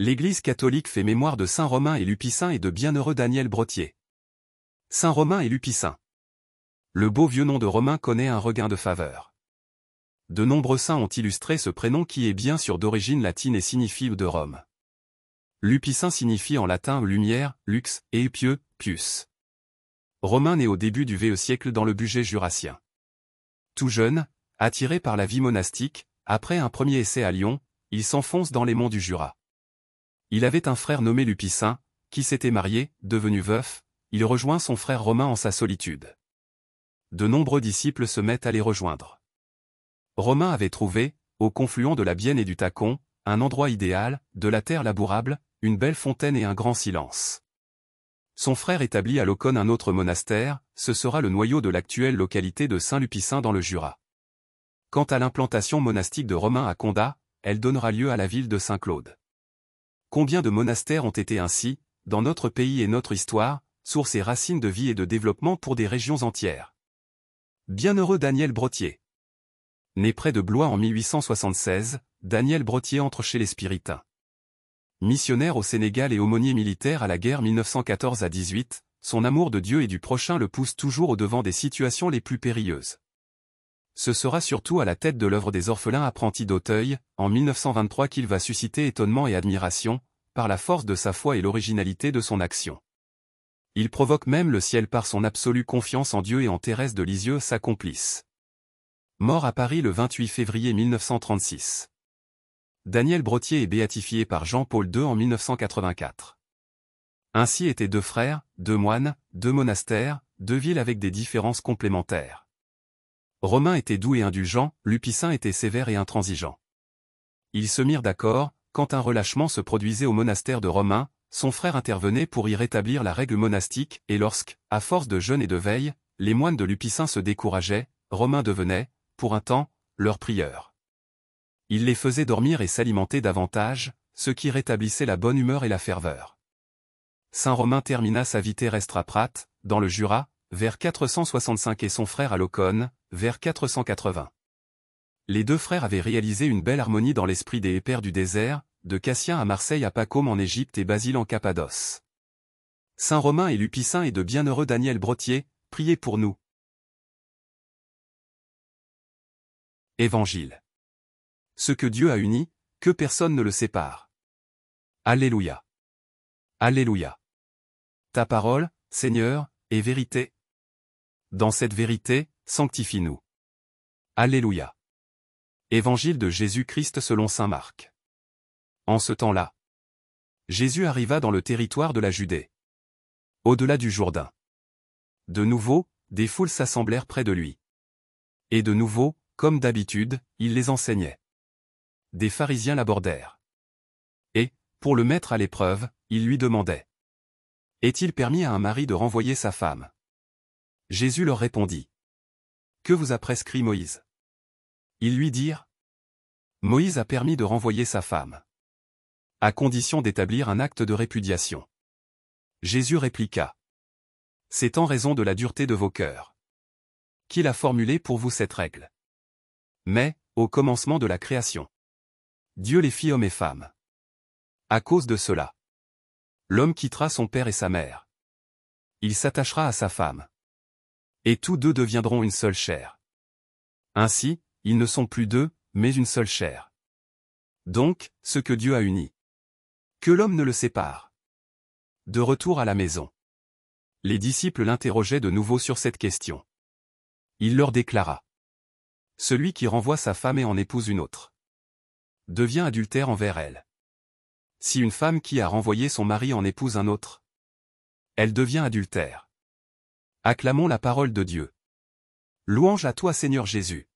L'Église catholique fait mémoire de saint Romain et Lupicin et de bienheureux Daniel Brottier. Saint Romain et Lupicin. Le beau vieux nom de Romain connaît un regain de faveur. De nombreux saints ont illustré ce prénom qui est bien sûr d'origine latine et signifie de Rome. Lupicin signifie en latin lumière, lux, et pieux, pius. Romain naît au début du VE siècle dans le Bugey jurassien. Tout jeune, attiré par la vie monastique, après un premier essai à Lyon, il s'enfonce dans les monts du Jura. Il avait un frère nommé Lupicin, qui s'était marié, devenu veuf, il rejoint son frère Romain en sa solitude. De nombreux disciples se mettent à les rejoindre. Romain avait trouvé, au confluent de la Bienne et du Tacon, un endroit idéal, de la terre labourable, une belle fontaine et un grand silence. Son frère établit à Lauconne un autre monastère, ce sera le noyau de l'actuelle localité de Saint-Lupicin dans le Jura. Quant à l'implantation monastique de Romain à Condat, elle donnera lieu à la ville de Saint-Claude. Combien de monastères ont été ainsi, dans notre pays et notre histoire, source et racine de vie et de développement pour des régions entières. Bienheureux Daniel Brottier. Né près de Blois en 1876, Daniel Brottier entre chez les Spiritains. Missionnaire au Sénégal et aumônier militaire à la guerre 1914 à 18, son amour de Dieu et du prochain le pousse toujours au-devant des situations les plus périlleuses. Ce sera surtout à la tête de l'œuvre des orphelins apprentis d'Auteuil, en 1923 qu'il va susciter étonnement et admiration, par la force de sa foi et l'originalité de son action. Il provoque même le ciel par son absolue confiance en Dieu et en Thérèse de Lisieux sa complice. Mort à Paris le 28 février 1936. Daniel Brottier est béatifié par Jean-Paul II en 1984. Ainsi étaient deux frères, deux moines, deux monastères, deux villes avec des différences complémentaires. Romain était doux et indulgent, Lupicin était sévère et intransigeant. Ils se mirent d'accord, quand un relâchement se produisait au monastère de Romain, son frère intervenait pour y rétablir la règle monastique, et lorsque, à force de jeûne et de veille, les moines de Lupicin se décourageaient, Romain devenait, pour un temps, leur prieur. Il les faisait dormir et s'alimenter davantage, ce qui rétablissait la bonne humeur et la ferveur. Saint Romain termina sa vie terrestre à Prat, dans le Jura, vers 465 et son frère à Lauconne, vers 480. Les deux frères avaient réalisé une belle harmonie dans l'esprit des pères du désert, de Cassien à Marseille à Pacôme en Égypte et Basile en Cappadoce. Saint Romain et Lupicin et de bienheureux Daniel Brottier, priez pour nous. Évangile. Ce que Dieu a uni, que personne ne le sépare. Alléluia. Alléluia. Ta parole, Seigneur, est vérité. Dans cette vérité, sanctifie-nous. Alléluia. Évangile de Jésus-Christ selon saint Marc. En ce temps-là, Jésus arriva dans le territoire de la Judée, au-delà du Jourdain. De nouveau, des foules s'assemblèrent près de lui. Et de nouveau, comme d'habitude, il les enseignait. Des pharisiens l'abordèrent. Et, pour le mettre à l'épreuve, ils lui demandaient: est-il permis à un mari de renvoyer sa femme? Jésus leur répondit: que vous a prescrit Moïse? Ils lui dirent: Moïse a permis de renvoyer sa femme, à condition d'établir un acte de répudiation. Jésus répliqua: c'est en raison de la dureté de vos cœurs qu'il a formulé pour vous cette règle. Mais, au commencement de la création, Dieu les fit hommes et femmes. À cause de cela, l'homme quittera son père et sa mère. Il s'attachera à sa femme. Et tous deux deviendront une seule chair. Ainsi, ils ne sont plus deux, mais une seule chair. Donc, ce que Dieu a uni, que l'homme ne le sépare. De retour à la maison, les disciples l'interrogeaient de nouveau sur cette question. Il leur déclara: celui qui renvoie sa femme et en épouse une autre devient adultère envers elle. Si une femme qui a renvoyé son mari en épouse un autre, elle devient adultère. Acclamons la parole de Dieu. Louange à toi Seigneur Jésus.